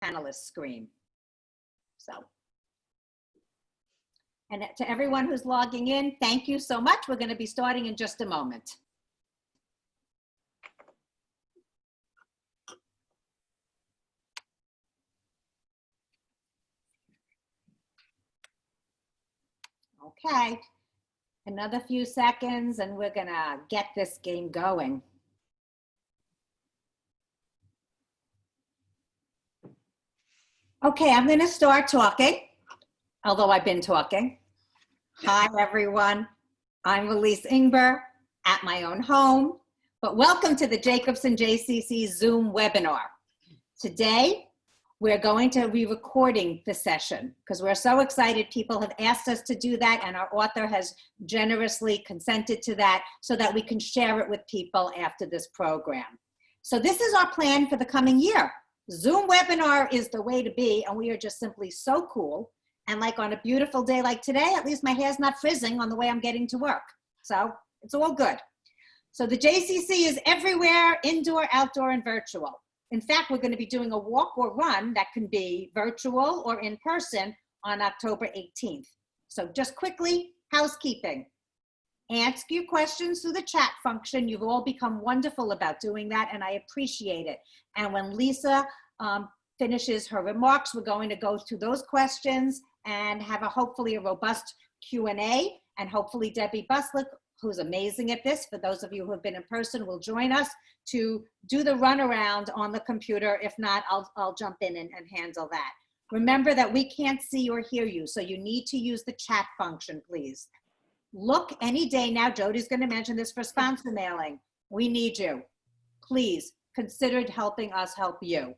panelists screen. So, and to everyone who's logging in, thank you so much. We're going to be starting in just a moment. Okay, another few seconds and we're going to get this game going. Okay, I'm going to start talking, although I've been talking. Hi, everyone. I'm Elise Ingber at my own home, but welcome to the Jacobson JCC Zoom webinar. Today, we're going to be recording the session because we're so excited. People have asked us to do that, and our author has generously consented to that so that we can share it with people after this program. So this is our plan for the coming year. Zoom webinar is the way to be, and we are just simply so cool. And like on a beautiful day like today, at least my hair's not frizzing on the way I'm getting to work. So it's all good. So the JCC is everywhere, indoor, outdoor, and virtual. In fact, we're going to be doing a walk or run that can be virtual or in person on October 18th. So just quickly, housekeeping. Ask your questions through the chat function. You've all become wonderful about doing that, and I appreciate it. And when Lisa finishes her remarks, we're going to go through those questions and have hopefully a robust Q&A, and hopefully Debbie Buslick, who's amazing at this, for those of you who have been in person, will join us to do the runaround on the computer. If not, I'll jump in and handle that. Remember that we can't see or hear you, so you need to use the chat function, please. Look any day now, Jodi's going to mention this for sponsor mailing. We need you. Please consider helping us help you.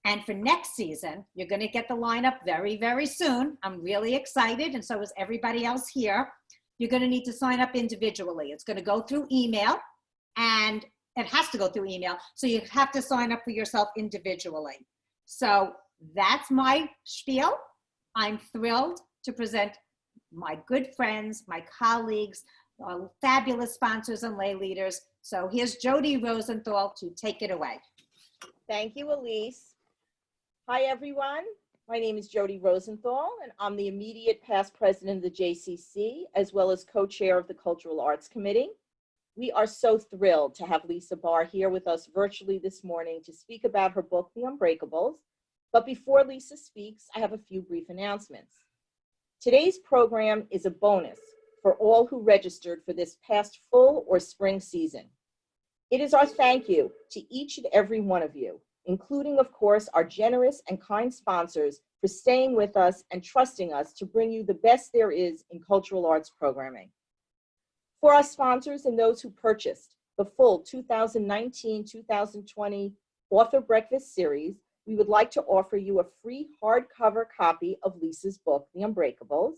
And for next season, you're going to get the lineup very, very soon. I'm really excited, and so is everybody else here. You're going to need to sign up individually. It's going to go through email, and it has to go through email. So you have to sign up for yourself individually. So that's my spiel. I'm thrilled to present my good friends, my colleagues, fabulous sponsors and lay leaders. So here's Jodi Rosenthal to take it away. Thank you, Elise. Hi, everyone. My name is Jodi Rosenthal, and I'm the immediate past president of the JCC, as well as co-chair of the Cultural Arts Committee. We are so thrilled to have Lisa Barr here with us virtually this morning to speak about her book, The Unbreakables. But before Lisa speaks, I have a few brief announcements. Today's program is a bonus for all who registered for this past fall or spring season. It is our thank you to each and every one of you, including, of course, our generous and kind sponsors for staying with us and trusting us to bring you the best there is in cultural arts programming. For our sponsors and those who purchased the full 2019-2020 Author Breakfast Series, we would like to offer you a free hardcover copy of Lisa's book, The Unbreakables.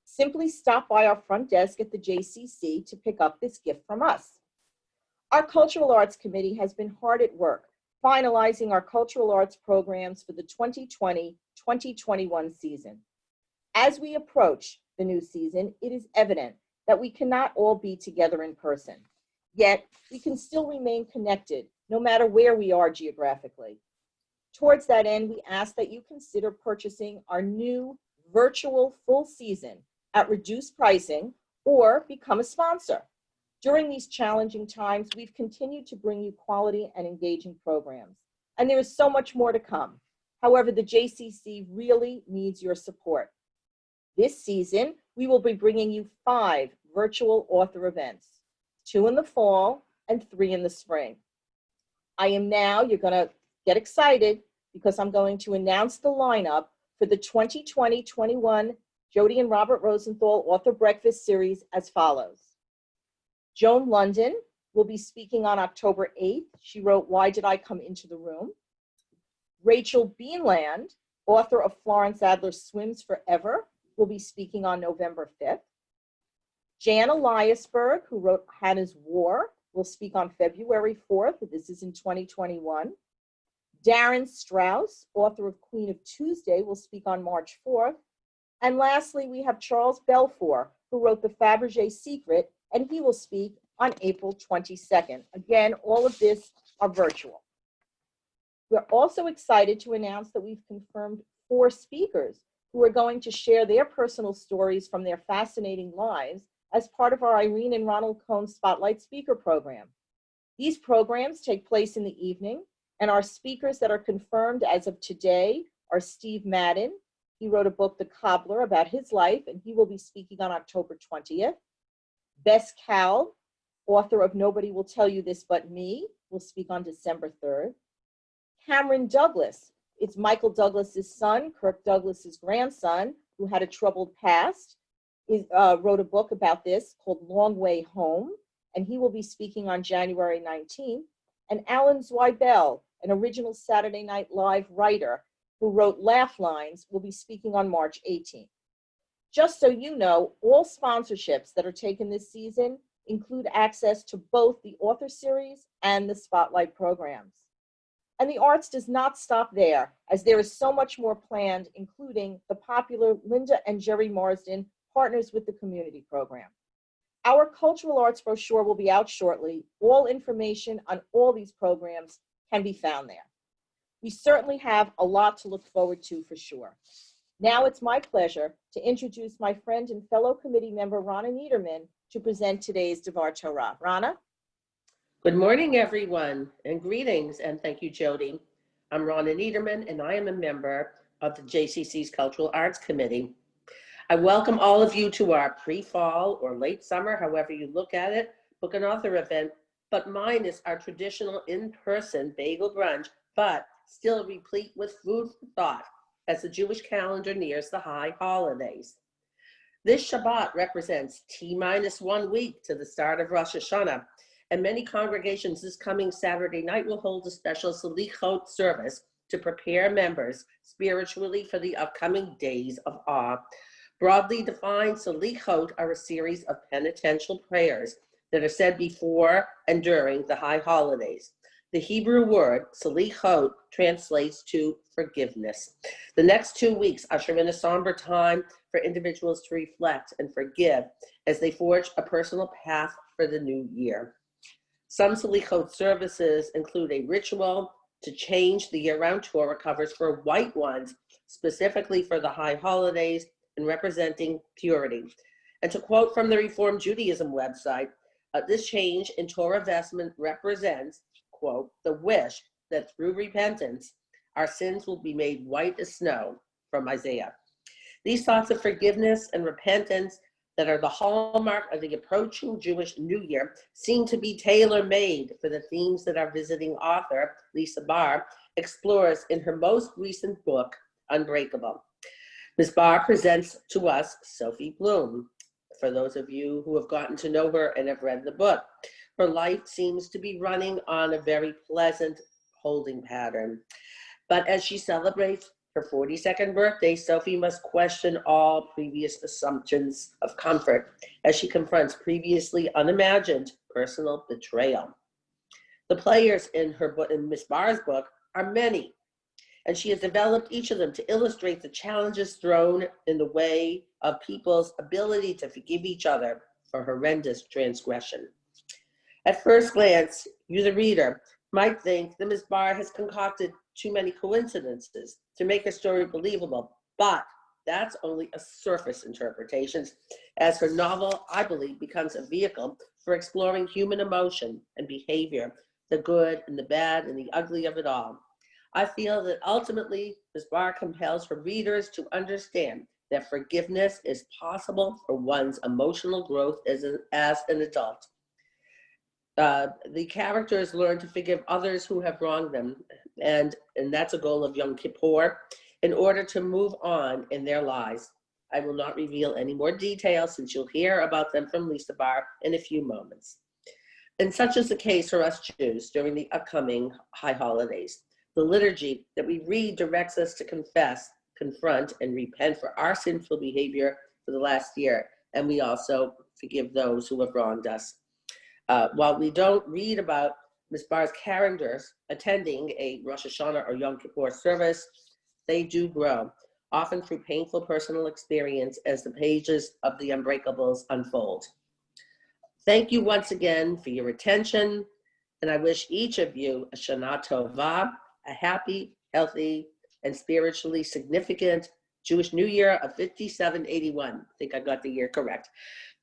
Simply stop by our front desk at the JCC to pick up this gift from us. Our Cultural Arts Committee has been hard at work finalizing our cultural arts programs for the 2020-2021 season. As we approach the new season, it is evident that we cannot all be together in person. Yet, we can still remain connected no matter where we are geographically. Towards that end, we ask that you consider purchasing our new virtual full season at reduced pricing or become a sponsor. During these challenging times, we've continued to bring you quality and engaging programs, and there is so much more to come. However, the JCC really needs your support. This season, we will be bringing you 5 virtual author events, 2 in the fall and 3 in the spring. You're gonna get excited because I'm going to announce the lineup for the 2020-21 Jodi and Robert Rosenthal Author Breakfast Series as follows. Joan London will be speaking on October 8th. She wrote, Why Did I Come Into the Room? Rachel Beanland, author of Florence Adler's Swims Forever, will be speaking on November 5th. Jan Eliasberg, who wrote Hannah's War, will speak on February 4th. This is in 2021. Darren Strauss, author of Queen of Tuesday, will speak on March 4th. And lastly, we have Charles Belfour, who wrote The Fabergé Secret, and he will speak on April 22nd. Again, all of this are virtual. We're also excited to announce that we've confirmed 4 speakers who are going to share their personal stories from their fascinating lives as part of our Irene and Ronald Cohn Spotlight Speaker Program. These programs take place in the evening, and our speakers that are confirmed as of today are Steve Madden. He wrote a book, The Cobbler, about his life, and he will be speaking on October 20th. Bess Cowell, author of Nobody Will Tell You This But Me, will speak on December 3rd. Cameron Douglas, it's Michael Douglas's son, Kirk Douglas's grandson, who had a troubled past, wrote a book about this called Long Way Home, and he will be speaking on January 19th. And Alan Zweibel, an original Saturday Night Live writer who wrote Laugh Lines, will be speaking on March 18th. Just so you know, all sponsorships that are taken this season include access to both the author series and the Spotlight programs. And the arts does not stop there, as there is so much more planned, including the popular Linda and Jerry Marsden Partners with the Community program. Our cultural arts brochure will be out shortly. All information on all these programs can be found there. We certainly have a lot to look forward to for sure. Now it's my pleasure to introduce my friend and fellow committee member, Rana Niederman, to present today's Devar Torah. Rana? Good morning, everyone, and greetings, and thank you, Jodi. I'm Rana Niederman, and I am a member of the JCC's Cultural Arts Committee. I welcome all of you to our pre-fall or late summer, however you look at it, book and author event, but mine is our traditional in-person bagel brunch, but still replete with food for thought as the Jewish calendar nears the high holidays. This Shabbat represents T-1 week to the start of Rosh Hashanah, and many congregations this coming Saturday night will hold a special Salichot service to prepare members spiritually for the upcoming days of awe. Broadly defined, Salichot are a series of penitential prayers that are said before and during the high holidays. The Hebrew word Salichot translates to forgiveness. The next 2 weeks usher in a somber time for individuals to reflect and forgive as they forge a personal path for the new year. Some Salichot services include a ritual to change the year-round Torah covers for white ones, specifically for the high holidays and representing purity. And to quote from the Reform Judaism website, this change in Torah vestment represents, quote, the wish that through repentance, our sins will be made white as snow, from Isaiah. These thoughts of forgiveness and repentance that are the hallmark of the approaching Jewish New Year seem to be tailor-made for the themes that our visiting author, Lisa Barr, explores in her most recent book, Unbreakable. Ms. Barr presents to us Sophie Bloom. For those of you who have gotten to know her and have read the book, her life seems to be running on a very pleasant holding pattern. But as she celebrates her 42nd birthday, Sophie must question all previous assumptions of comfort as she confronts previously unimagined personal betrayal. The players in her book, in Ms. Barr's book, are many, and she has developed each of them to illustrate the challenges thrown in the way of people's ability to forgive each other for horrendous transgression. At first glance, you, the reader, might think that Ms. Barr has concocted too many coincidences to make her story believable, but that's only a surface interpretation, as her novel, I believe, becomes a vehicle for exploring human emotion and behavior, the good and the bad and the ugly of it all. I feel that ultimately, Ms. Barr compels her readers to understand that forgiveness is possible for one's emotional growth as an adult. The characters learn to forgive others who have wronged them, and that's a goal of Yom Kippur, in order to move on in their lives. I will not reveal any more details since you'll hear about them from Lisa Barr in a few moments. And such is the case for us Jews during the upcoming high holidays. The liturgy that we read directs us to confess, confront, and repent for our sinful behavior for the last year, and we also forgive those who have wronged us. While we don't read about Ms. Barr's characters attending a Rosh Hashanah or Yom Kippur service, they do grow, often through painful personal experience as the pages of the Unbreakables unfold. Thank you once again for your attention, and I wish each of you a Shana Tova a happy, healthy, and spiritually significant Jewish New Year of 5781. I think I got the year correct.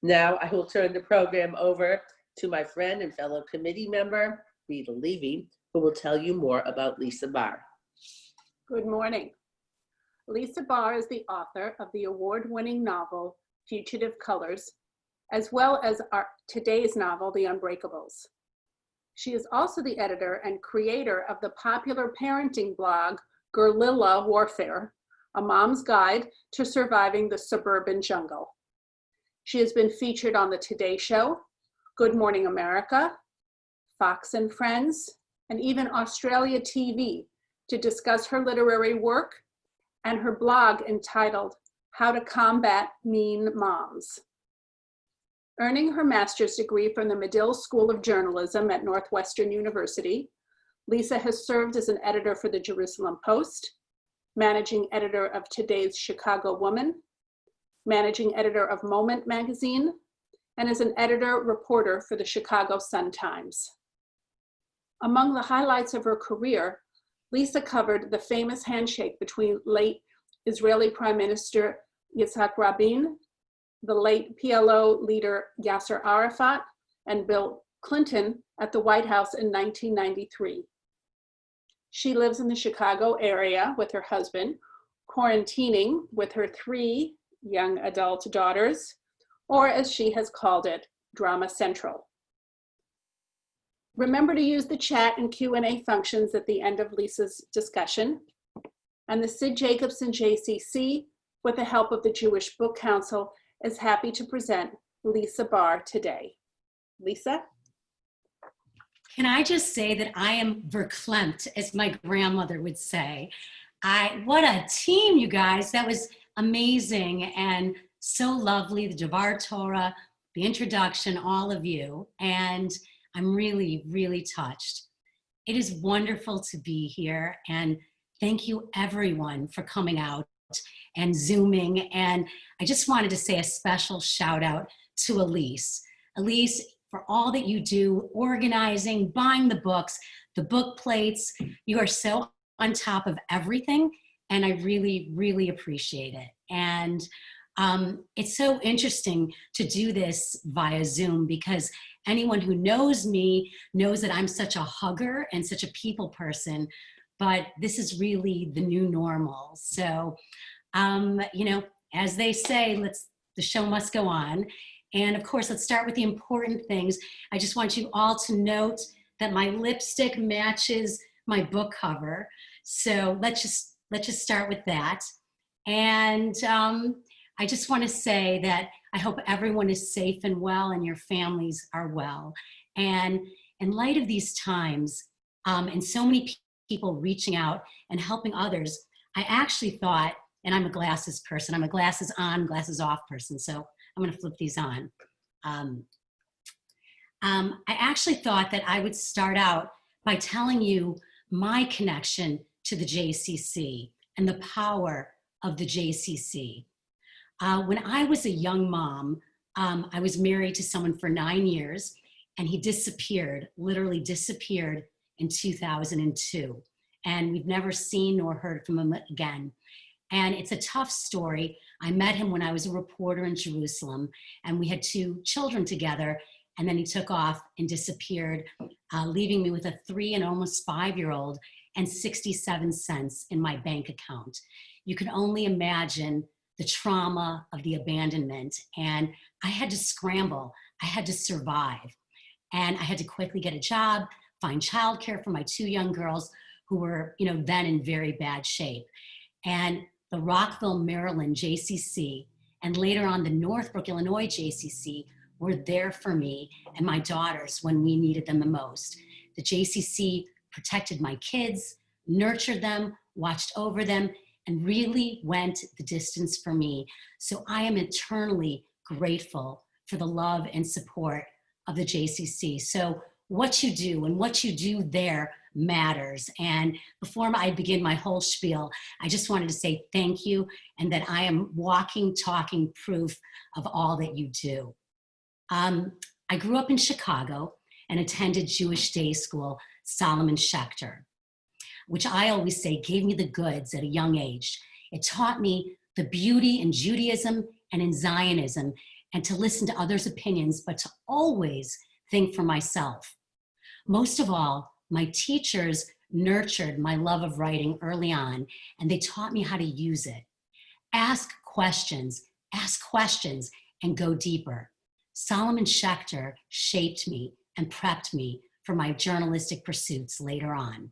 Now I will turn the program over to my friend and fellow committee member, Rita Levy, who will tell you more about Lisa Barr. Good morning. Lisa Barr is the author of the award-winning novel, Fugitive Colors, as well as today's novel, The Unbreakables. She is also the editor and creator of the popular parenting blog, Guerrilla Warfare, a mom's guide to surviving the suburban jungle. She has been featured on The Today Show, Good Morning America, Fox and Friends, and even Australia TV to discuss her literary work and her blog entitled How to Combat Mean Moms. Earning her master's degree from the Medill School of Journalism at Northwestern University, Lisa has served as an editor for the Jerusalem Post, managing editor of today's Chicago Woman, managing editor of Moment magazine, and as an editor-reporter for the Chicago Sun-Times. Among the highlights of her career, Lisa covered the famous handshake between late Israeli Prime Minister Yitzhak Rabin, the late PLO leader Yasser Arafat, and Bill Clinton at the White House in 1993. She lives in the Chicago area with her husband, quarantining with her 3 young adult daughters, or as she has called it, Drama Central. Remember to use the chat and Q&A functions at the end of Lisa's discussion. And the Sid Jacobson JCC, with the help of the Jewish Book Council, is happy to present Lisa Barr today. Lisa? Can I just say that I am verklempt, as my grandmother would say. What a team, you guys. That was amazing and so lovely. The Devar Torah, the introduction, all of you. And I'm really, really touched. It is wonderful to be here. And thank you, everyone, for coming out and Zooming. And I just wanted to say a special shout out to Elise. Elise, for all that you do, organizing, buying the books, the book plates. You are so on top of everything, and I really, really appreciate it. And it's so interesting to do this via Zoom because anyone who knows me knows that I'm such a hugger and such a people person, but this is really the new normal. So, you know, as they say, the show must go on. And of course, let's start with the important things. I just want you all to note that my lipstick matches my book cover. So let's just start with that. And I just want to say that I hope everyone is safe and well and your families are well. And in light of these times and so many people reaching out and helping others, I actually thought, and I'm a glasses person, I'm a glasses on, glasses off person, so I'm going to flip these on. I actually thought that I would start out by telling you my connection to the JCC and the power of the JCC. When I was a young mom, I was married to someone for 9 years, and he disappeared, literally disappeared in 2002. And we've never seen nor heard from him again. And it's a tough story. I met him when I was a reporter in Jerusalem, and we had 2 children together, and then he took off and disappeared, leaving me with a 3 and almost 5-year-old and 67 cents in my bank account. You can only imagine the trauma of the abandonment, and I had to scramble. I had to survive, and I had to quickly get a job, find childcare for my 2 young girls who were, you know, then in very bad shape. And the Rockville, Maryland JCC, and later on the Northbrook, Illinois JCC were there for me and my daughters when we needed them the most. The JCC protected my kids, nurtured them, watched over them, and really went the distance for me. So I am eternally grateful for the love and support of the JCC. So what you do and what you do there matters. And before I begin my whole spiel, I just wanted to say thank you and that I am walking, talking proof of all that you do. I grew up in Chicago and attended Jewish day school, Solomon Schechter. which I always say gave me the goods at a young age. It taught me the beauty in Judaism and in Zionism, and to listen to others' opinions, but to always think for myself. Most of all, my teachers nurtured my love of writing early on, and they taught me how to use it. Ask questions, and go deeper. Solomon Schechter shaped me and prepped me for my journalistic pursuits later on.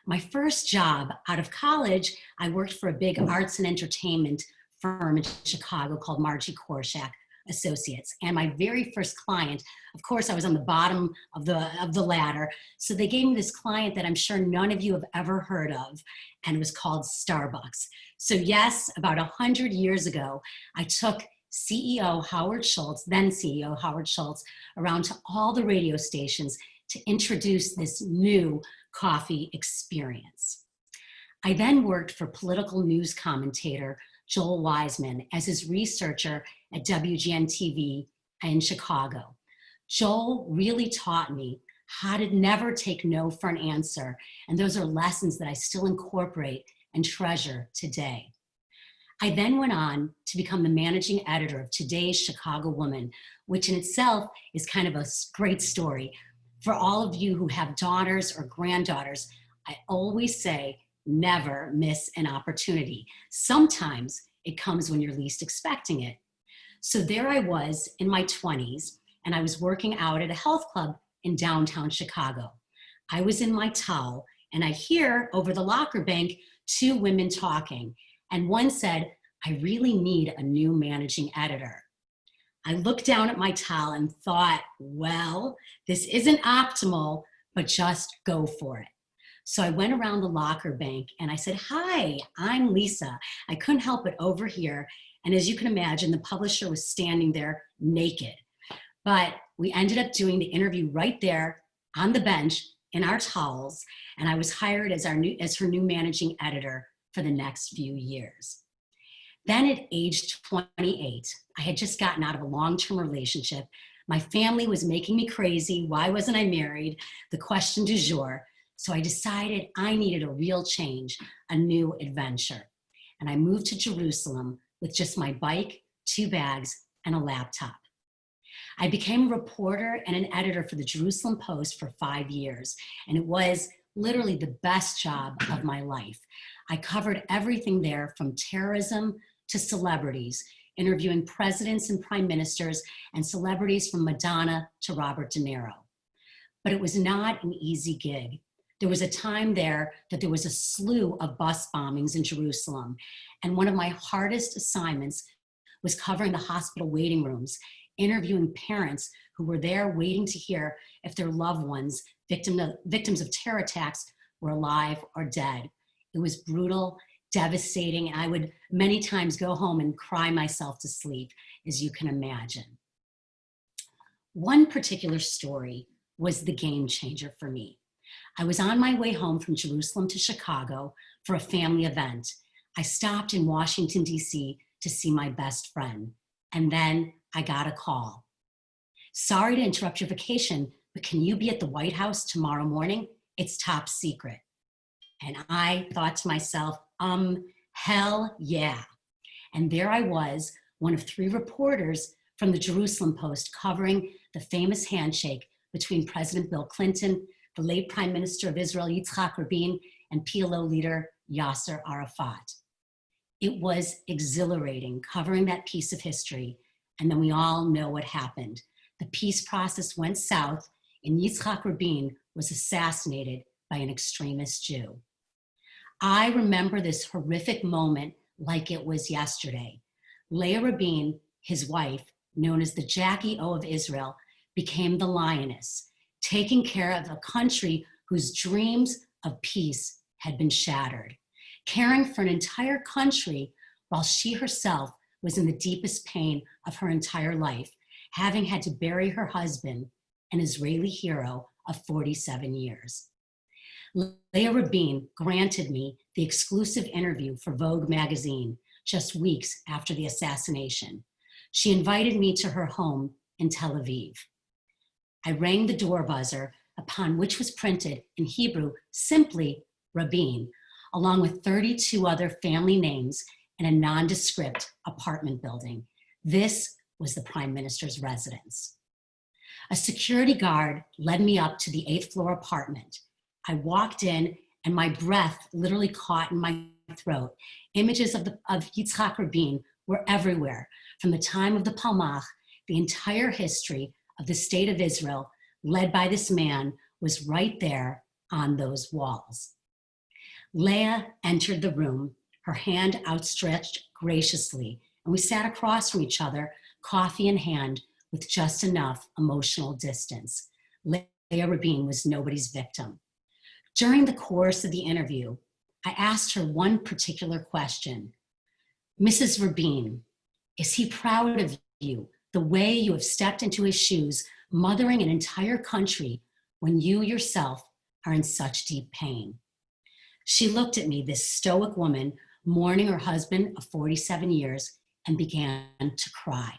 My first job out of college, I worked for a big arts and entertainment firm in Chicago called Margie Korshak Associates. And my very first client, of course, I was on the bottom of the ladder. So they gave me this client that I'm sure none of you have ever heard of, and it was called Starbucks. So yes, about 100 years ago, I took CEO Howard Schultz, then CEO Howard Schultz, around to all the radio stations to introduce this new coffee experience. I then worked for political news commentator Joel Wiseman as his researcher at WGN-TV in Chicago. Joel really taught me how to never take no for an answer, and those are lessons that I still incorporate and treasure today. I then went on to become the managing editor of Today's Chicago Woman, which in itself is kind of a great story. For all of you who have daughters or granddaughters, I always say, never miss an opportunity. Sometimes it comes when you're least expecting it. So there I was in my 20s, and I was working out at a health club in downtown Chicago. I was in my towel, and I hear over the locker bank 2 women talking, and one said, "I really need a new managing editor." I looked down at my towel and thought, well, this isn't optimal, but just go for it. So I went around the locker bank and I said, "Hi, I'm Lisa. I couldn't help but overhear." And as you can imagine, the publisher was standing there naked. But we ended up doing the interview right there on the bench in our towels. And I was hired as her new managing editor for the next few years. Then at age 28, I had just gotten out of a long-term relationship. My family was making me crazy. Why wasn't I married? The question du jour. So I decided I needed a real change, a new adventure. And I moved to Jerusalem with just my bike, 2 bags, and a laptop. I became a reporter and an editor for the Jerusalem Post for 5 years. And it was literally the best job of my life. I covered everything there from terrorism to celebrities, interviewing presidents and prime ministers and celebrities from Madonna to Robert De Niro. But it was not an easy gig. There was a time there that there was a slew of bus bombings in Jerusalem. And one of my hardest assignments was covering the hospital waiting rooms, interviewing parents who were there waiting to hear if their loved ones, victims of terror attacks, were alive or dead. It was brutal, devastating, and I would many times go home and cry myself to sleep, as you can imagine. One particular story was the game changer for me. I was on my way home from Jerusalem to Chicago for a family event. I stopped in Washington, D.C. to see my best friend, and then I got a call. "Sorry to interrupt your vacation, but can you be at the White House tomorrow morning? It's top secret." And I thought to myself, hell yeah. And there I was, one of 3 reporters from the Jerusalem Post covering the famous handshake between President Bill Clinton, the late Prime Minister of Israel, Yitzhak Rabin, and PLO leader Yasser Arafat. It was exhilarating covering that piece of history, and then we all know what happened. The peace process went south, and Yitzhak Rabin was assassinated by an extremist Jew. I remember this horrific moment like it was yesterday. Leah Rabin, his wife, known as the Jackie O of Israel, became the lioness, taking care of a country whose dreams of peace had been shattered, caring for an entire country while she herself was in the deepest pain of her entire life, having had to bury her husband, an Israeli hero of 47 years. Leah Rabin granted me the exclusive interview for Vogue magazine just weeks after the assassination. She invited me to her home in Tel Aviv. I rang the door buzzer, upon which was printed in Hebrew simply, Rabin, along with 32 other family names in a nondescript apartment building. This was the Prime Minister's residence. A security guard led me up to the 8th floor apartment. I walked in and my breath literally caught in my throat. Images of Yitzhak Rabin were everywhere. From the time of the Palmach, the entire history of the state of Israel, led by this man, was right there on those walls. Leah entered the room, her hand outstretched graciously, and we sat across from each other, coffee in hand, with just enough emotional distance. Leah Rabin was nobody's victim. During the course of the interview, I asked her one particular question. Mrs. Rabin, is he proud of you, the way you have stepped into his shoes, mothering an entire country when you yourself are in such deep pain? She looked at me, this stoic woman, mourning her husband of 47 years, and began to cry.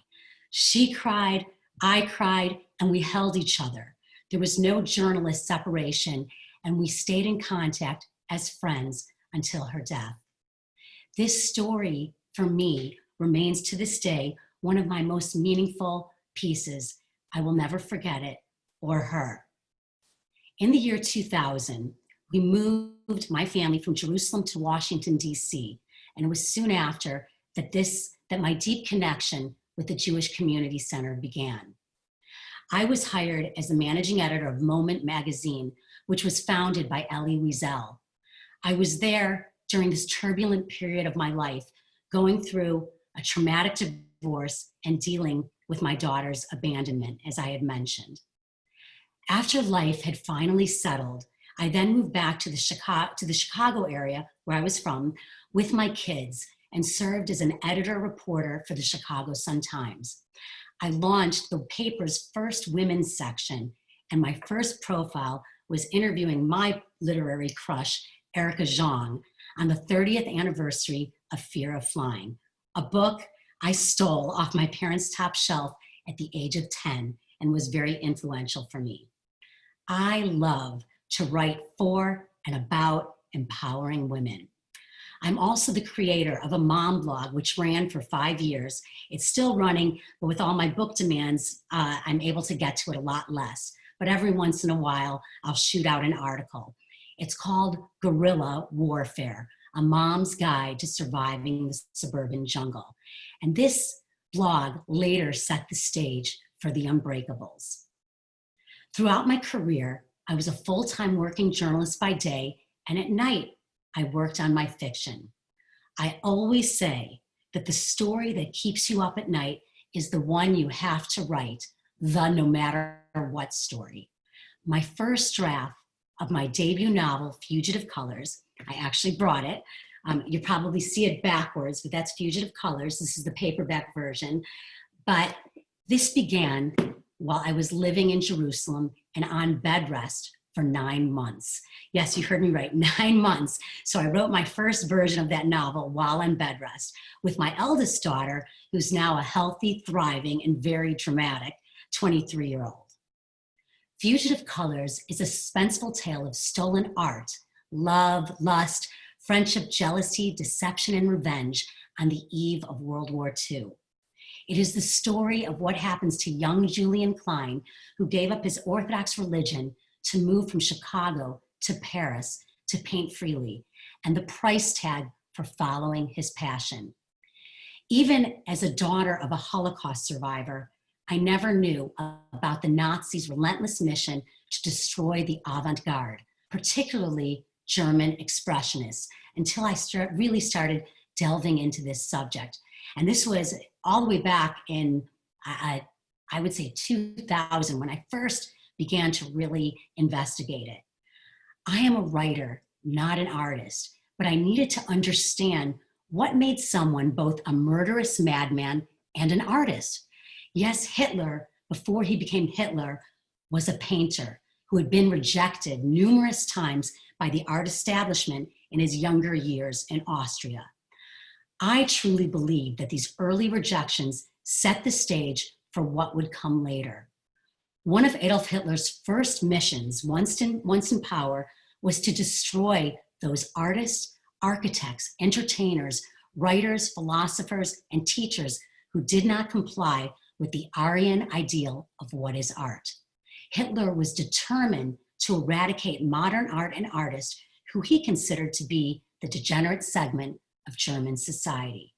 She cried, I cried, and we held each other. There was no journalist separation, and we stayed in contact as friends until her death. This story, for me, remains to this day one of my most meaningful pieces. I will never forget it or her. In the year 2000, we moved my family from Jerusalem to Washington, D.C., and it was soon after that my deep connection with the Jewish Community Center began. I was hired as the managing editor of Moment magazine, which was founded by Elie Wiesel. I was there during this turbulent period of my life, going through a traumatic divorce and dealing with my daughter's abandonment, as I had mentioned. After life had finally settled, I then moved back to the Chicago area where I was from with my kids and served as an editor-reporter for the Chicago Sun-Times. I launched the paper's first women's section, and my first profile was interviewing my literary crush, Erica Jong, on the 30th anniversary of Fear of Flying, a book I stole off my parents' top shelf at the age of 10 and was very influential for me. I love to write for and about empowering women. I'm also the creator of a mom blog, which ran for 5 years. It's still running, but with all my book demands, I'm able to get to it a lot less. But every once in a while, I'll shoot out an article. It's called Guerrilla Warfare, a mom's guide to surviving the suburban jungle. And this blog later set the stage for the Unbreakables. Throughout my career, I was a full-time working journalist by day, and at night, I worked on my fiction. I always say that the story that keeps you up at night is the one you have to write, the no matter what story. My first draft of my debut novel, Fugitive Colors, I actually brought it. You probably see it backwards, but that's Fugitive Colors. This is the paperback version. But this began while I was living in Jerusalem and on bed rest for 9 months. Yes, you heard me right, 9 months. So I wrote my first version of that novel while on bed rest with my eldest daughter, who's now a healthy, thriving, and very dramatic 23-year-old. Fugitive Colors is a suspenseful tale of stolen art, love, lust, friendship, jealousy, deception, and revenge on the eve of World War II. It is the story of what happens to young Julian Klein, who gave up his Orthodox religion to move from Chicago to Paris to paint freely, and the price tag for following his passion. Even as a daughter of a Holocaust survivor, I never knew about the Nazis' relentless mission to destroy the avant-garde, particularly German expressionists, until I really started delving into this subject. And this was all the way back in, I would say 2000, when I first began to really investigate it. I am a writer, not an artist, but I needed to understand what made someone both a murderous madman and an artist. Yes, Hitler, before he became Hitler, was a painter who had been rejected numerous times by the art establishment in his younger years in Austria. I truly believe that these early rejections set the stage for what would come later. One of Adolf Hitler's first missions, once in power, was to destroy those artists, architects, entertainers, writers, philosophers, and teachers who did not comply with the Aryan ideal of what is art. Hitler was determined to eradicate modern art and artists who he considered to be the degenerate segment of German society.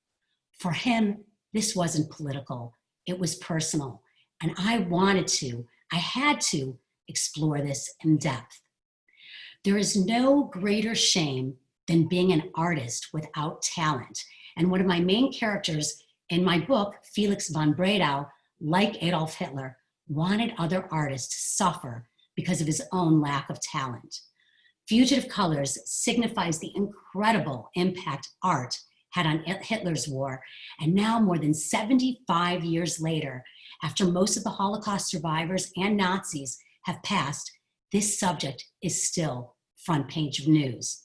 For him, this wasn't political, it was personal. And I had to explore this in depth. There is no greater shame than being an artist without talent. And one of my main characters in my book, Felix von Bredow, like Adolf Hitler, wanted other artists to suffer because of his own lack of talent. Fugitive Colors signifies the incredible impact art had on Hitler's war. And now, more than 75 years later, after most of the Holocaust survivors and Nazis have passed, this subject is still front page of news.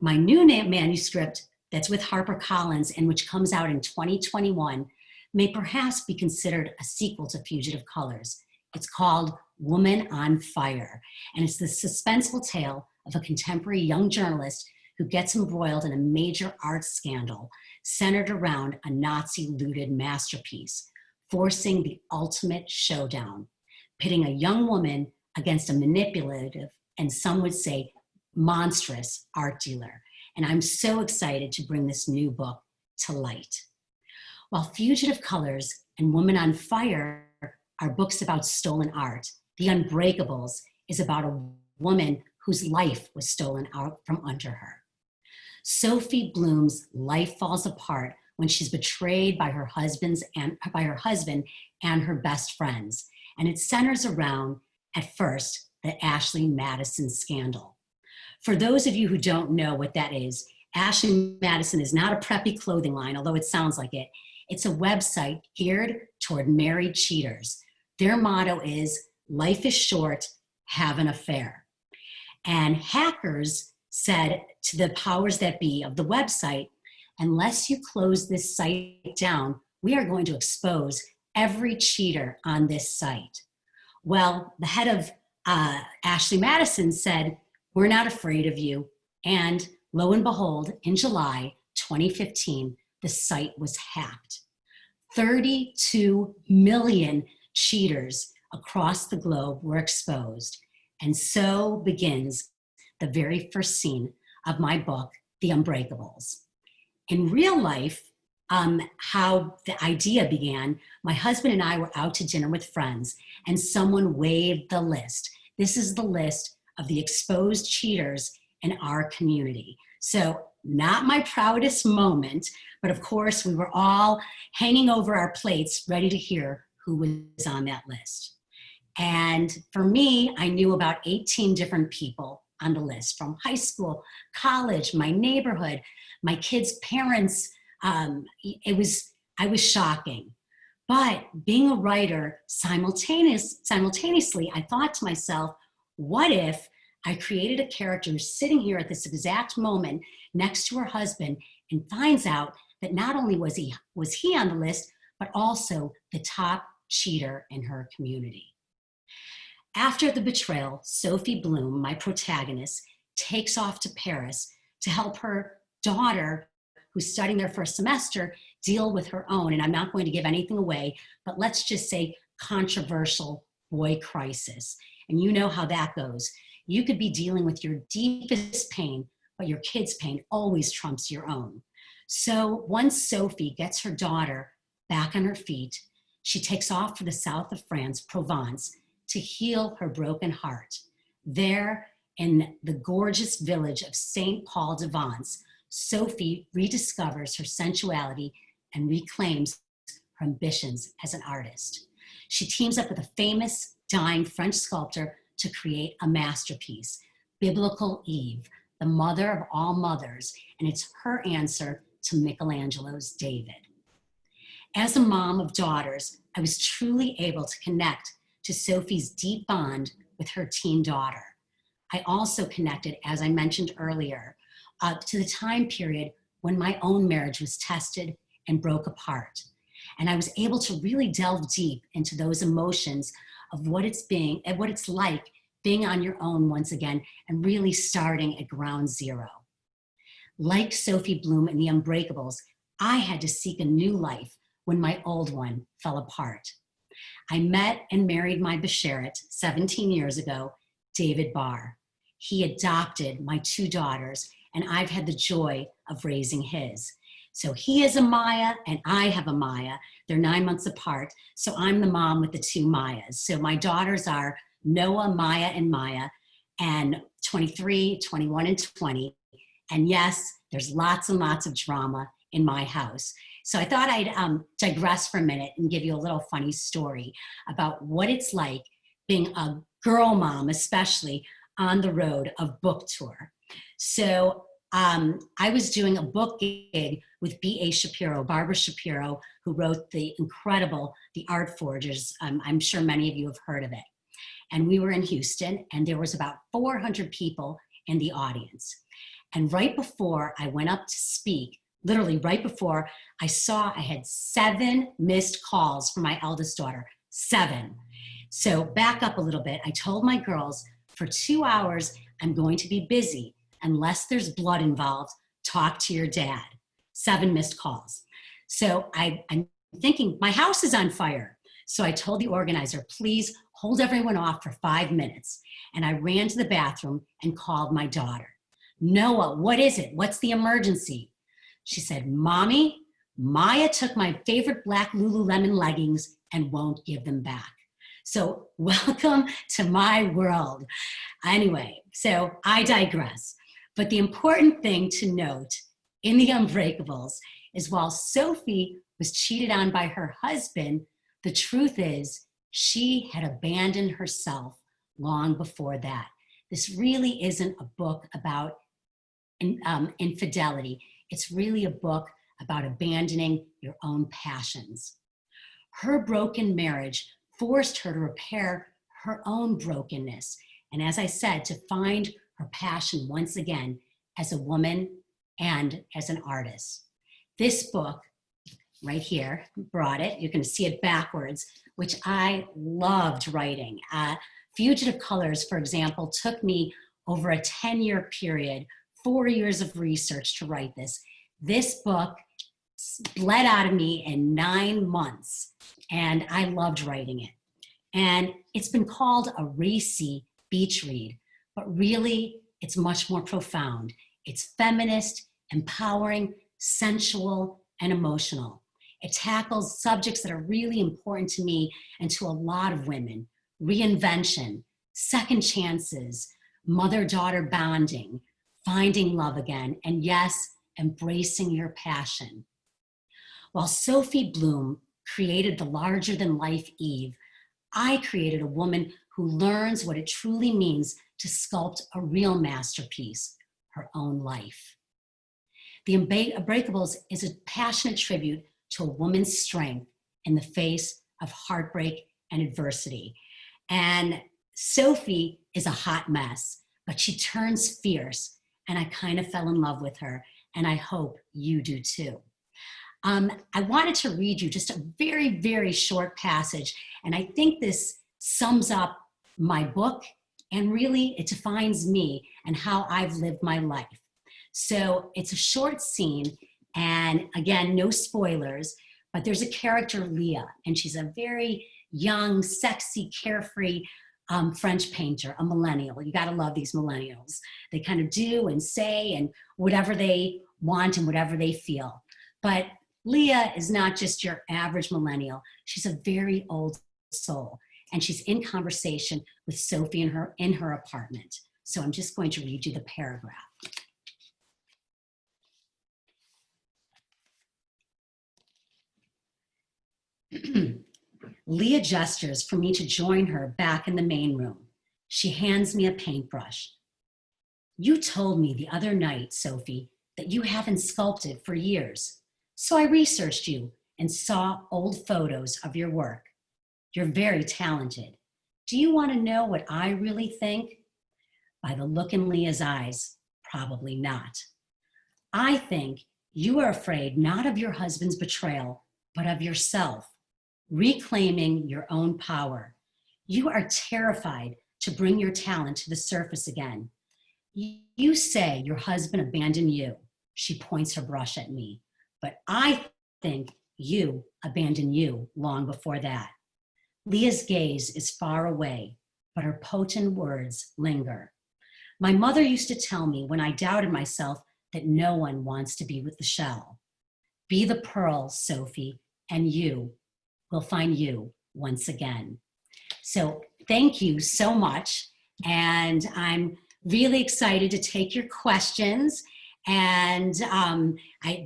My new manuscript that's with HarperCollins and which comes out in 2021 may perhaps be considered a sequel to Fugitive Colors. It's called Woman on Fire, and it's the suspenseful tale of a contemporary young journalist who gets embroiled in a major art scandal centered around a Nazi-looted masterpiece, forcing the ultimate showdown, pitting a young woman against a manipulative, and some would say monstrous, art dealer. And I'm so excited to bring this new book to light. While Fugitive Colors and Woman on Fire are books about stolen art, The Unbreakables is about a woman whose life was stolen out from under her. Sophie Bloom's life falls apart when she's betrayed by her husband and her best friends. And it centers around, at first, the Ashley Madison scandal. For those of you who don't know what that is, Ashley Madison is not a preppy clothing line, although it sounds like it. It's a website geared toward married cheaters. Their motto is, life is short, have an affair. And hackers said to the powers that be of the website, unless you close this site down, we are going to expose every cheater on this site. Well, the head of Ashley Madison said, we're not afraid of you. And lo and behold, in July 2015, the site was hacked. 32 million cheaters across the globe were exposed. And so begins the very first scene of my book, The Unbreakables. In real life, how the idea began, my husband and I were out to dinner with friends and someone waved the list. This is the list of the exposed cheaters in our community. So not my proudest moment, but of course we were all hanging over our plates ready to hear who was on that list. And for me, I knew about 18 different people on the list, from high school, college, my neighborhood, my kids' parents. I was shocking. But being a writer, simultaneously, I thought to myself, what if I created a character who's sitting here at this exact moment next to her husband and finds out that not only was he on the list, but also the top cheater in her community. After the betrayal, Sophie Bloom, my protagonist, takes off to Paris to help her daughter, who's studying their first semester, deal with her own, and I'm not going to give anything away, but let's just say controversial boy crisis. And you know how that goes. You could be dealing with your deepest pain, but your kid's pain always trumps your own. So once Sophie gets her daughter back on her feet, she takes off for the south of France, Provence, to heal her broken heart. There, in the gorgeous village of St. Paul de Vence, Sophie rediscovers her sensuality and reclaims her ambitions as an artist. She teams up with a famous dying French sculptor to create a masterpiece, Biblical Eve, the mother of all mothers, and it's her answer to Michelangelo's David. As a mom of daughters, I was truly able to connect to Sophie's deep bond with her teen daughter. I also connected, as I mentioned earlier, to the time period when my own marriage was tested and broke apart. And I was able to really delve deep into those emotions of what it's like being on your own once again and really starting at ground zero. Like Sophie Bloom in the Unbreakables, I had to seek a new life when my old one fell apart. I met and married my Basheret 17 years ago, David Barr. He adopted my 2 daughters, and I've had the joy of raising his. So he is a Maya and I have a Maya. They're 9 months apart. So I'm the mom with the 2 Mayas. So my daughters are Noah, Maya, and 23, 21, and 20. And yes, there's lots and lots of drama in my house. So I thought I'd digress for a minute and give you a little funny story about what it's like being a girl mom, especially on the road of book tour. So I was doing a book gig with B.A. Shapiro, Barbara Shapiro, who wrote the incredible The Art Forgers. I'm sure many of you have heard of it. And we were in Houston, and there was about 400 people in the audience. And right before I went up to speak, literally right before, I saw I had 7 missed calls from my eldest daughter, 7. So back up a little bit. I told my girls, for 2 hours, I'm going to be busy. Unless there's blood involved, talk to your dad. 7 missed calls. So I'm thinking, my house is on fire. So I told the organizer, please hold everyone off for 5 minutes. And I ran to the bathroom and called my daughter. Noah, what is it? What's the emergency? She said, Mommy, Maya took my favorite black Lululemon leggings and won't give them back. So welcome to my world. Anyway, so I digress. But the important thing to note in the Unbreakables is while Sophie was cheated on by her husband, the truth is she had abandoned herself long before that. This really isn't a book about infidelity. It's really a book about abandoning your own passions. Her broken marriage forced her to repair her own brokenness. And as I said, to find her passion once again as a woman and as an artist. This book right here, brought it. You can see it backwards, which I loved writing. Fugitive Colors, for example, took me over a 10-year period, 4 years of research to write this. This book bled out of me in 9 months, and I loved writing it. And it's been called a racy beach read, but really it's much more profound. It's feminist, empowering, sensual, and emotional. It tackles subjects that are really important to me and to a lot of women: reinvention, second chances, mother-daughter bonding, finding love again, and yes, embracing your passion. While Sophie Bloom created the larger-than-life Eve, I created a woman who learns what it truly means to sculpt a real masterpiece, her own life. The Unbreakables is a passionate tribute to a woman's strength in the face of heartbreak and adversity. And Sophie is a hot mess, but she turns fierce, and I kind of fell in love with her, and I hope you do too. I wanted to read you just a very, very short passage, and I think this sums up my book, and really it defines me and how I've lived my life. So it's a short scene, and again, no spoilers, but there's a character, Leah, and she's a very young, sexy, carefree French painter, a millennial. You gotta love these millennials. They kind of do and say and whatever they want and whatever they feel. But Leah is not just your average millennial. She's a very old soul, and she's in conversation with Sophie in her apartment. So I'm just going to read you the paragraph. Leah gestures for me to join her back in the main room. She hands me a paintbrush. You told me the other night, Sophie, that you haven't sculpted for years. So I researched you and saw old photos of your work. You're very talented. Do you want to know what I really think? By the look in Leah's eyes, probably not. I think you are afraid not of your husband's betrayal, but of yourself, reclaiming your own power. You are terrified to bring your talent to the surface again. You say your husband abandoned you. she points her brush at me. But I think you abandoned you long before that. Leah's gaze is far away, but her potent words linger. My mother used to tell me when I doubted myself that no one wants to be with the shell. Be the pearl, Sophie, and you will find you once again. So thank you so much. And I'm really excited to take your questions. And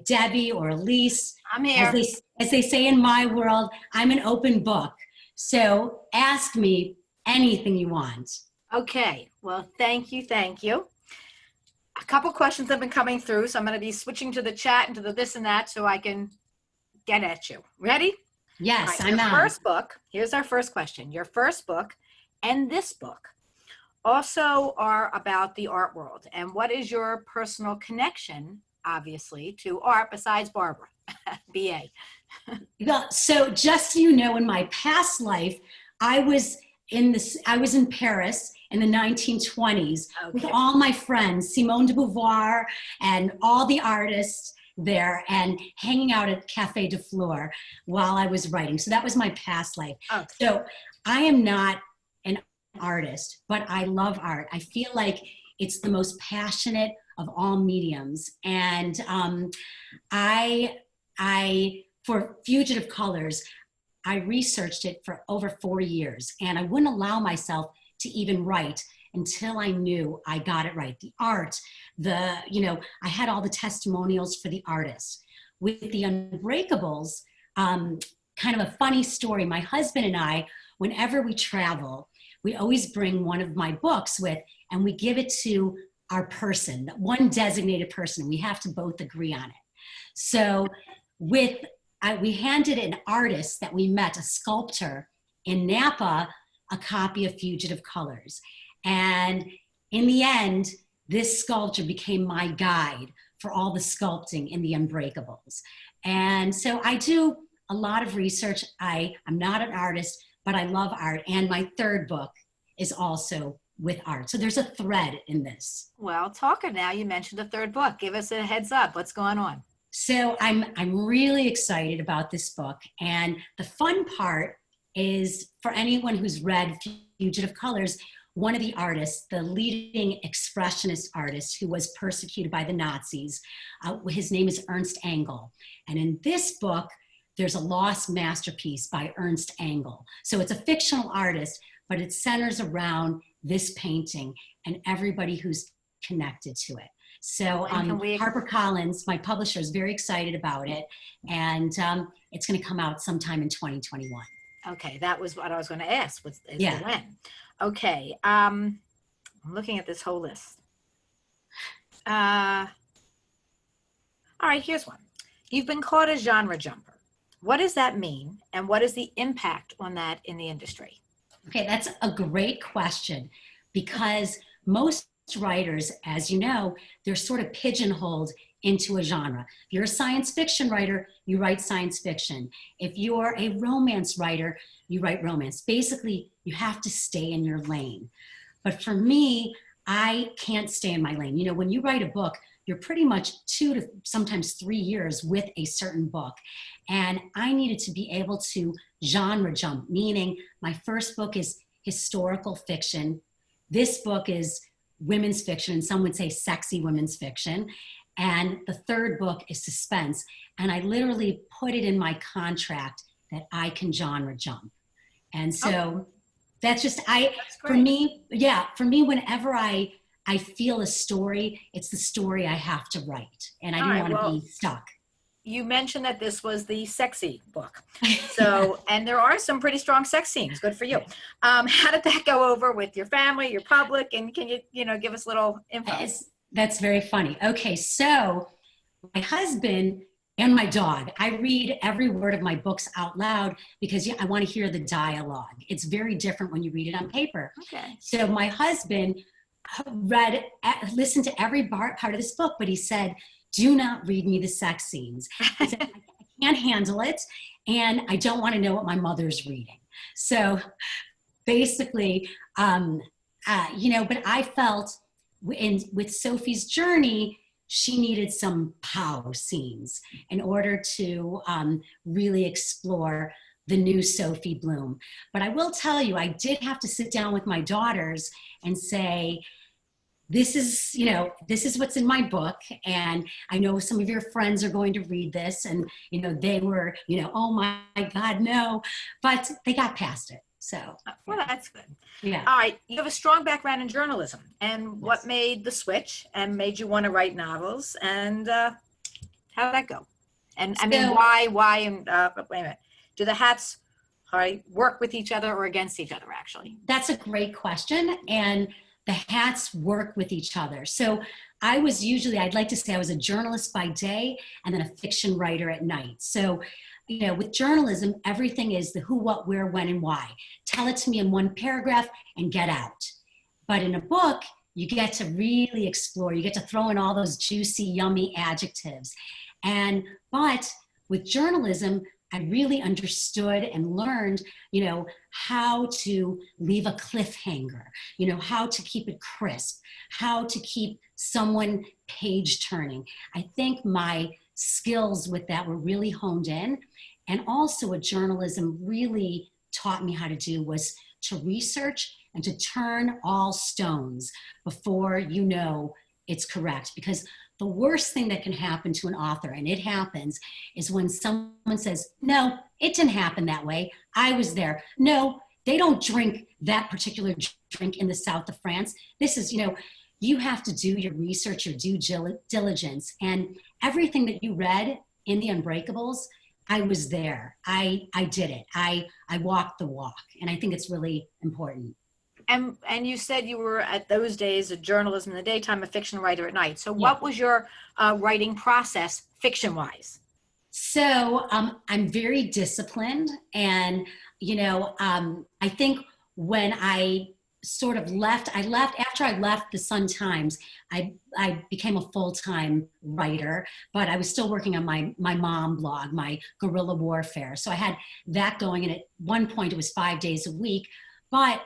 Debbie or Elise, I'm here. as they say in my world, I'm an open book. So ask me anything you want. Okay, well, thank you, thank you. A couple questions have been coming through, so I'm going to be switching to the chat and to the this and that so I can get at you. Ready? Yes, All right, I'm your on. first book, here's our first question. Your first book and this book also are about the art world. And what is your personal connection, obviously, to art besides Barbara, BA? Well, so just so you know, in my past life, I was in Paris in the 1920s with Okay. all my friends, Simone de Beauvoir and all the artists there, and hanging out at Café de Flore while I was writing. So that was my past life. Okay. So I am not an artist, but I love art. I feel like it's the most passionate of all mediums. And I for Fugitive Colors, I researched it for over 4 years, and I wouldn't allow myself to even write until I knew I got it right. The art, I had all the testimonials for the artists. With the Unbreakables, kind of a funny story. My husband and I, whenever we travel, we always bring one of my books with, and we give it to our person, one designated person. We have to both agree on it. So we handed an artist that we met, a sculptor in Napa, a copy of Fugitive Colors. And in the end, this sculpture became my guide for all the sculpting in the Unbreakables. And so I do a lot of research. I'm not an artist, but I love art. And my third book is also with art. So there's a thread in this. Well, talking now, you mentioned the third book. Give us a heads up. What's going on? So I'm really excited about this book. And the fun part is, for anyone who's read Fugitive Colors, one of the artists, the leading expressionist artist who was persecuted by the Nazis, his name is Ernst Engel. And in this book, there's a lost masterpiece by Ernst Engel. So it's a fictional artist, but it centers around this painting and everybody who's connected to it. So HarperCollins, my publisher, is very excited about it, and it's going to come out sometime in 2021. Okay, that was what I was going to ask. Yeah. When? Okay, I'm looking at this whole list. All right, here's one. You've been called a genre jumper. What does that mean, and what is the impact on that in the industry? Okay, that's a great question, because most writers, as you know, they're sort of pigeonholed into a genre. If you're a science fiction writer, you write science fiction. If you're a romance writer, you write romance. Basically, you have to stay in your lane. But for me, I can't stay in my lane. You know, when you write a book, you're pretty much 2 to sometimes 3 years with a certain book. And I needed to be able to genre jump, meaning my first book is historical fiction. This book is women's fiction, and some would say sexy women's fiction. And the third book is suspense. And I literally put it in my contract that I can genre jump. And so that's just, for me, whenever I feel a story, it's the story I have to write. And I don't want to be stuck. You mentioned that this was the sexy book. So, and there are some pretty strong sex scenes. Good for you. How did that go over with your family, your public? And can you, give us a little info? That's very funny. Okay, so my husband and my dog, I read every word of my books out loud because I want to hear the dialogue. It's very different when you read it on paper. Okay. So my husband listened to every part of this book, but he said, do not read me the sex scenes. He said, I can't handle it, and I don't want to know what my mother's reading. So basically, but I felt with Sophie's journey, she needed some pow scenes in order to really explore the new Sophie Bloom. But I will tell you, I did have to sit down with my daughters and say, this is, this is what's in my book. And I know some of your friends are going to read this. And, they were, oh my God, no. But they got past it. So. Well, that's good. Yeah. All right. You have a strong background in journalism. And what Yes. made the switch and made you want to write novels? And how did that go? And I mean, So- why, and wait a minute. Do the hats work with each other or against each other, actually? That's a great question. And the hats work with each other. So I'd like to say I was a journalist by day and then a fiction writer at night. So, with journalism, everything is the who, what, where, when, and why. Tell it to me in one paragraph and get out. But in a book, you get to really explore. You get to throw in all those juicy, yummy adjectives. But with journalism, I really understood and learned, how to leave a cliffhanger, how to keep it crisp, how to keep someone page turning. I think my skills with that were really honed in. And also what journalism really taught me how to do was to research and to turn all stones before it's correct. Because the worst thing that can happen to an author, and it happens, is when someone says, no, it didn't happen that way. I was there. No, they don't drink that particular drink in the south of France. This is, you have to do your research, your due diligence. And everything that you read in the Unbreakables, I was there. I did it. I walked the walk. And I think it's really important. And you said you were at those days a journalism in the daytime, a fiction writer at night. So what was your writing process fiction-wise? So I'm very disciplined. And, I think when I sort of after I left the Sun-Times, I became a full-time writer, but I was still working on my mom blog, my guerrilla warfare. So I had that going. And at one point it was 5 days a week, but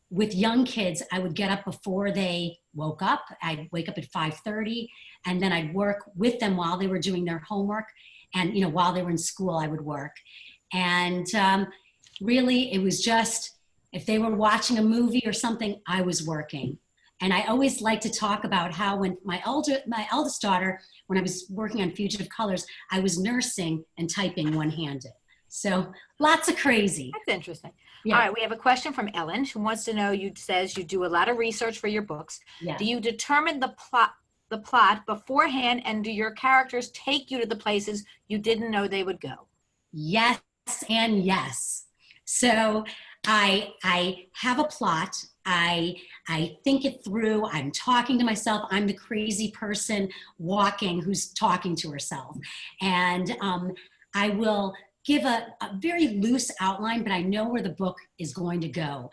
with young kids, I would get up before they woke up. I'd wake up at 5:30, and then I'd work with them while they were doing their homework. And, while they were in school, I would work. And really, it was just, if they were watching a movie or something, I was working. And I always like to talk about how when my eldest daughter, when I was working on Fugitive Colors, I was nursing and typing one-handed. So lots of crazy. That's interesting. Yeah. All right, we have a question from Ellen who wants to know, says you do a lot of research for your books. Yeah. Do you determine the plot beforehand, and do your characters take you to the places you didn't know they would go? Yes and yes. So I have a plot. I think it through. I'm talking to myself. I'm the crazy person walking who's talking to herself. And I will give a very loose outline, but I know where the book is going to go.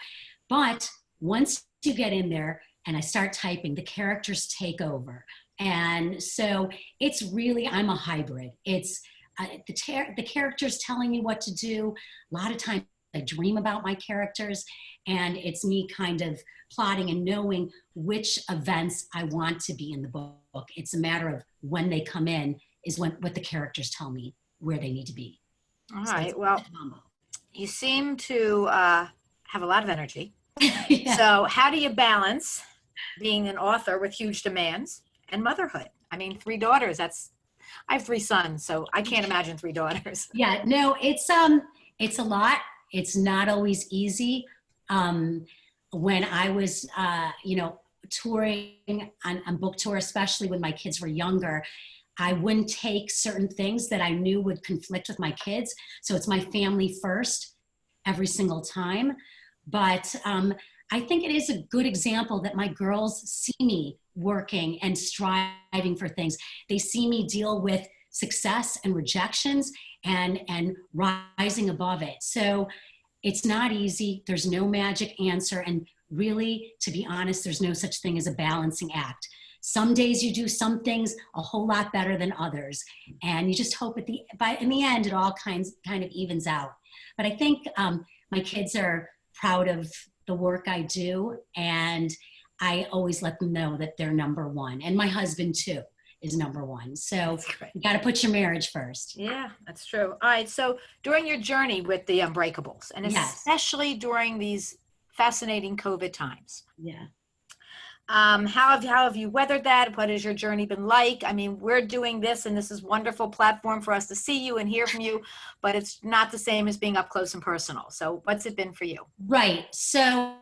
But once you get in there and I start typing, the characters take over. And so it's really, I'm a hybrid. It's the characters telling me what to do. A lot of times I dream about my characters, and it's me kind of plotting and knowing which events I want to be in the book. It's a matter of when they come in is what the characters tell me where they need to be. All right. Well, you seem to have a lot of energy. Yeah. So how do you balance being an author with huge demands and motherhood? I mean, 3 daughters, I have 3 sons, so I can't imagine 3 daughters. Yeah, no, it's a lot. It's not always easy. When I was, touring on book tour, especially when my kids were younger, I wouldn't take certain things that I knew would conflict with my kids. So it's my family first every single time. But I think it is a good example that my girls see me working and striving for things. They see me deal with success and rejections and rising above it. So it's not easy. There's no magic answer. And really, to be honest, there's no such thing as a balancing act. Some days you do some things a whole lot better than others. And you just hope in the end, it all kind of evens out. But I think my kids are proud of the work I do. And I always let them know that they're number one. And my husband too is number one. So That's great. you got to put your marriage first. Yeah, that's true. All right. So during your journey with the Unbreakables, and Yes. especially during these fascinating COVID times, Yeah. how have you weathered that? What has your journey been like? I mean, we're doing this, and this is a wonderful platform for us to see you and hear from you, but it's not the same as being up close and personal. So what's it been for you? Right. So,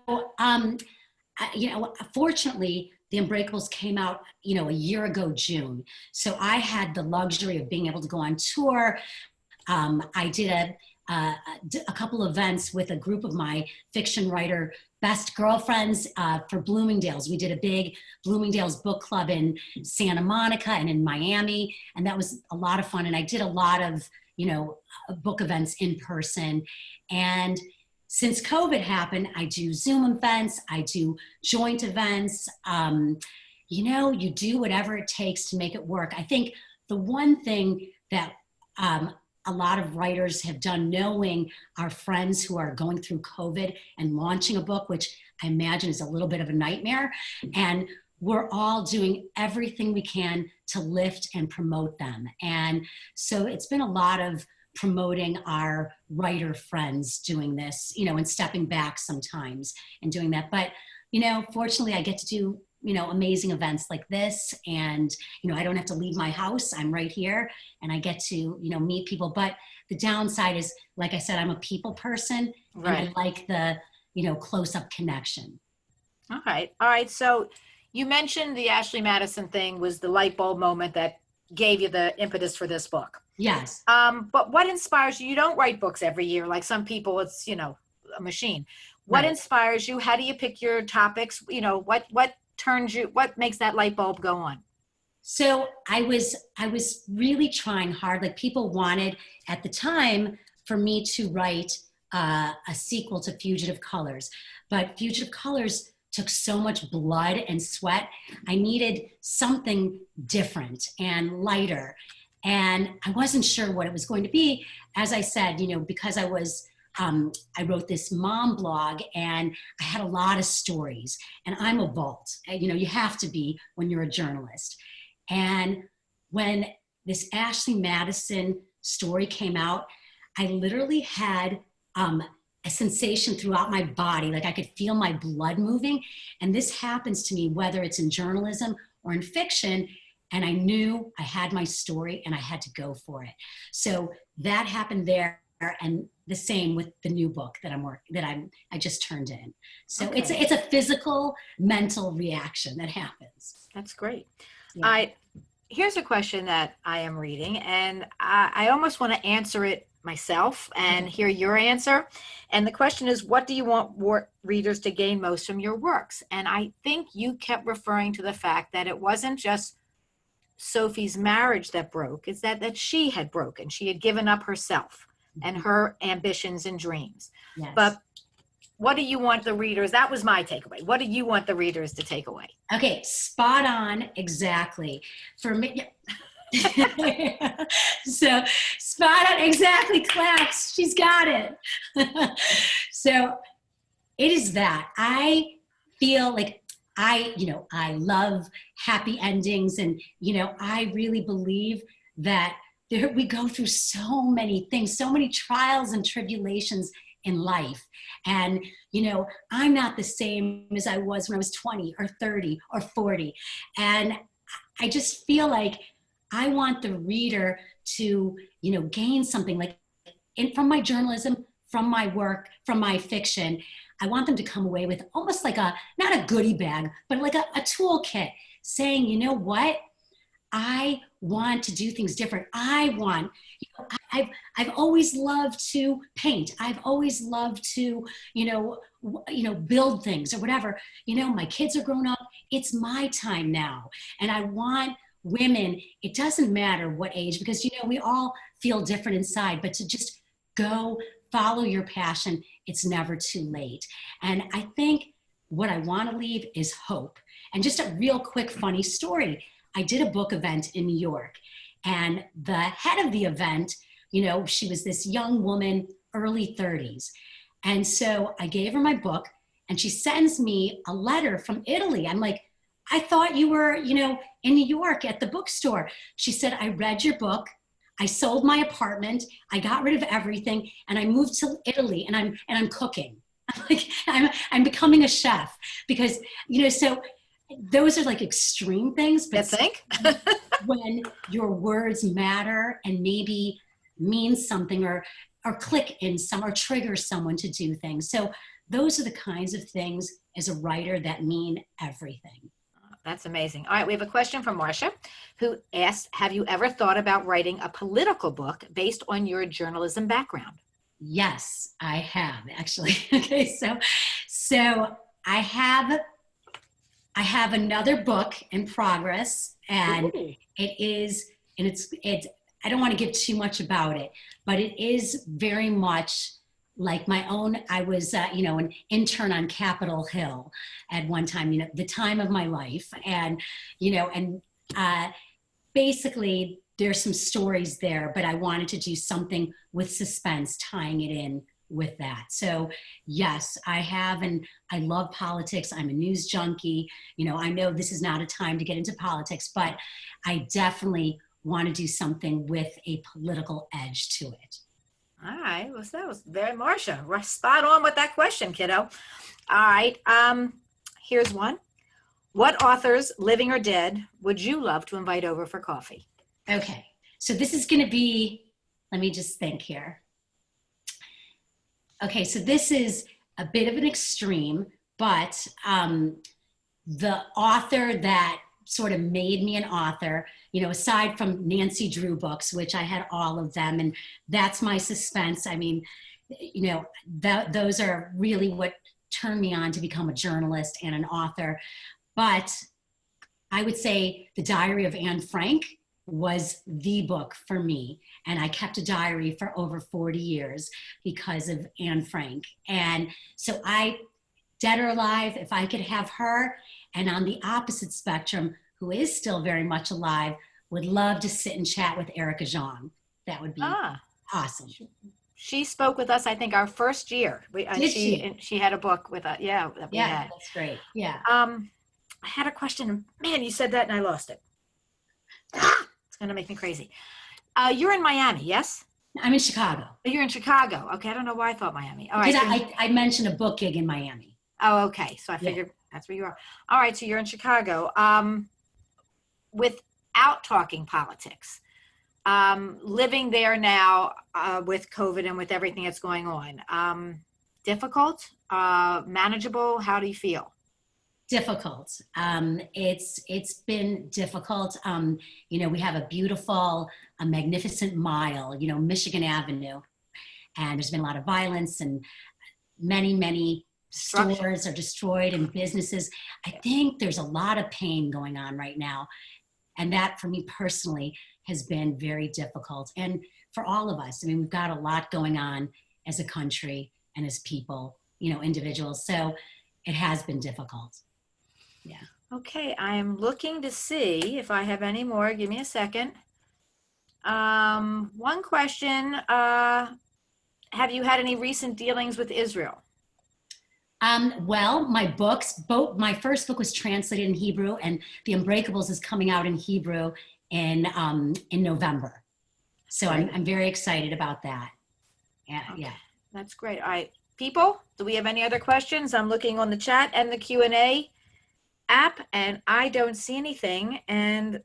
fortunately, the Unbreakables came out, a year ago, June. So I had the luxury of being able to go on tour. I did a couple events with a group of my fiction writer best girlfriends for Bloomingdale's. We did a big Bloomingdale's book club in Santa Monica and in Miami, and that was a lot of fun. And I did a lot of, book events in person. And since COVID happened, I do Zoom events, I do joint events. You do whatever it takes to make it work. I think the one thing that a lot of writers have done, knowing our friends who are going through COVID and launching a book, which I imagine is a little bit of a nightmare. And we're all doing everything we can to lift and promote them. And so it's been a lot of promoting our writer friends doing this, and stepping back sometimes and doing that. But, fortunately I get to do amazing events like this. And, I don't have to leave my house. I'm right here and I get to, meet people. But the downside is, like I said, I'm a people person. Right. And I like the, close-up connection. All right. So you mentioned the Ashley Madison thing was the light bulb moment that gave you the impetus for this book. Yes. But what inspires you? You don't write books every year. Like some people, it's, a machine. What Right. inspires you? How do you pick your topics? What turns you, what makes that light bulb go on? So I was really trying hard. Like, people wanted at the time for me to write a sequel to Fugitive Colors, but Fugitive Colors took so much blood and sweat. I needed something different and lighter, and I wasn't sure what it was going to be. As I said, because I wrote this mom blog and I had a lot of stories, and I'm a vault. You have to be when you're a journalist. And when this Ashley Madison story came out, I literally had a sensation throughout my body. Like, I could feel my blood moving. And this happens to me, whether it's in journalism or in fiction. And I knew I had my story and I had to go for it. So that happened there. And the same with the new book that I just turned in. So Okay. it's a physical, mental reaction that happens. That's great. Yeah. Here's a question that I am reading, and I almost want to answer it myself and hear your answer. And the question is, what do you want readers to gain most from your works? And I think you kept referring to the fact that it wasn't just Sophie's marriage that broke, it's that she had broken. She had given up herself and her ambitions and dreams. Yes. But what do you want the readers? That was my takeaway. What do you want the readers to take away? Okay, spot on, exactly. For me, so spot on, exactly, claps, she's got it. So it is that. I feel like I love happy endings, and, I really believe that we go through so many things, so many trials and tribulations in life. And, I'm not the same as I was when I was 20 or 30 or 40. And I just feel like I want the reader to, gain something from my journalism, from my work, from my fiction. I want them to come away with almost like not a goodie bag, but like a toolkit, saying, you know what? I want to do things different. I've always loved to paint. I've always loved to, build things or whatever. My kids are grown up. It's my time now. And I want women, it doesn't matter what age, because, we all feel different inside, but to just go follow your passion. It's never too late. And I think what I want to leave is hope. And just a real quick, funny story. I did a book event in New York, and the head of the event, she was this young woman, early 30s. And so I gave her my book, and she sends me a letter from Italy. I'm like, I thought you were, in New York at the bookstore. She said, I read your book. I sold my apartment. I got rid of everything and I moved to Italy and I'm cooking. Like I'm becoming a chef because, so those are like extreme things, but when your words matter and maybe mean something or click in some or trigger someone to do things. So those are the kinds of things as a writer that mean everything. That's amazing. All right, we have a question from Marcia who asked, have you ever thought about writing a political book based on your journalism background? Yes, I have actually. Okay, so I have another book in progress, and Ooh. it's I don't want to give too much about it, but it is very much like my own. I was an intern on Capitol Hill at one time, the time of my life, and basically there's some stories there, but I wanted to do something with suspense, tying it in with that. So yes, I have, and I love politics. I'm a news junkie. I know this is not a time to get into politics, but I definitely want to do something with a political edge to it. All right, well, that was very Marcia. Spot on with that question, kiddo. All right, here's one. What authors, living or dead, would you love to invite over for coffee? Okay, so this is going to be, let me just think here. Okay, so this is a bit of an extreme, but the author that sort of made me an author, aside from Nancy Drew books, which I had all of them, and that's my suspense. I mean, those are really what turned me on to become a journalist and an author. But I would say The Diary of Anne Frank was the book for me. And I kept a diary for over 40 years because of Anne Frank. And so dead or alive, if I could have her, and on the opposite spectrum, who is still very much alive, would love to sit and chat with Erica Jong. That would be awesome. She spoke with us, I think, our first year. Did she? And she had a book with us. Yeah, that we had. That's great. Yeah. I had a question. Man, you said that and I lost it. It's going to make me crazy. You're in Miami, yes? I'm in Chicago. You're in Chicago. Okay, I don't know why I thought Miami. All right. Because I mentioned a book gig in Miami. Oh, okay. So I figured that's where you are. All right, so you're in Chicago. Without talking politics, living there now with COVID and with everything that's going on, difficult, manageable? How do you feel? Difficult. It's been difficult. We have a beautiful, a magnificent mile, Michigan Avenue, and there's been a lot of violence and many stores are destroyed and businesses. I think there's a lot of pain going on right now. And that for me personally has been very difficult. And for all of us, I mean, we've got a lot going on as a country and as people, individuals. So it has been difficult. Yeah. Okay, I am looking to see if I have any more. Give me a second. One question. Have you had any recent dealings with Israel? Well, my first book was translated in Hebrew, and The Unbreakables is coming out in Hebrew in November. So I'm very excited about that. Yeah, Okay. yeah. That's great. All right, people, do we have any other questions? I'm looking on the chat and the Q&A app, and I don't see anything. And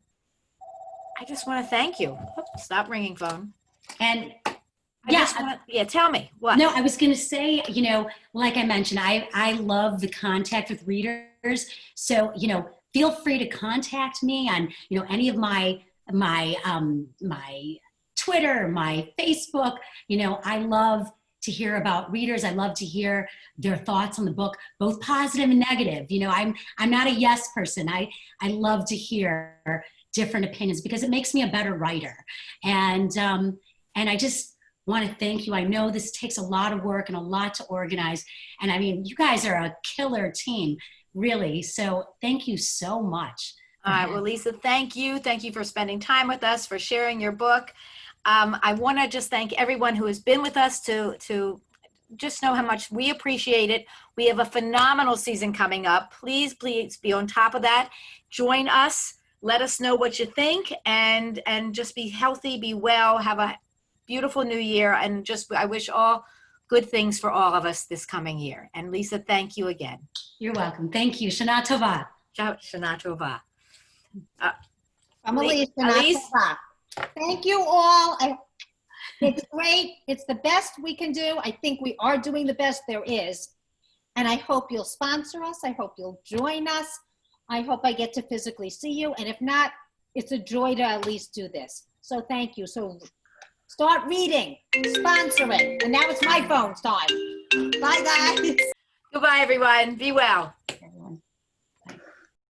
I just want to thank you. Oops, stop ringing phone. And tell me what. No, I was going to say, like I mentioned, I love the contact with readers. So, feel free to contact me on, any of my Twitter, my Facebook. I love to hear about readers. I love to hear their thoughts on the book, both positive and negative. I'm not a yes person. I love to hear different opinions because it makes me a better writer. And I just want to thank you. I know this takes a lot of work and a lot to organize. And I mean, you guys are a killer team, really. So thank you so much. All right. Well, Lisa, thank you. Thank you for spending time with us, for sharing your book. I want to just thank everyone who has been with us to just know how much we appreciate it. We have a phenomenal season coming up. Please, please be on top of that. Join us. Let us know what you think, and just be healthy, be well, have a beautiful new year, and just I wish all good things for all of us this coming year. And Lisa, thank you again. You're welcome. Thank you. Shana Tova. Shana Tova. I'm Elise. Elise? Thank you all. It's great. It's the best we can do. I think we are doing the best there is. And I hope you'll sponsor us. I hope you'll join us. I hope I get to physically see you. And if not, it's a joy to at least do this. So thank you. So start reading, sponsoring. And now it's my phone time. Bye, guys. Goodbye, everyone. Be well.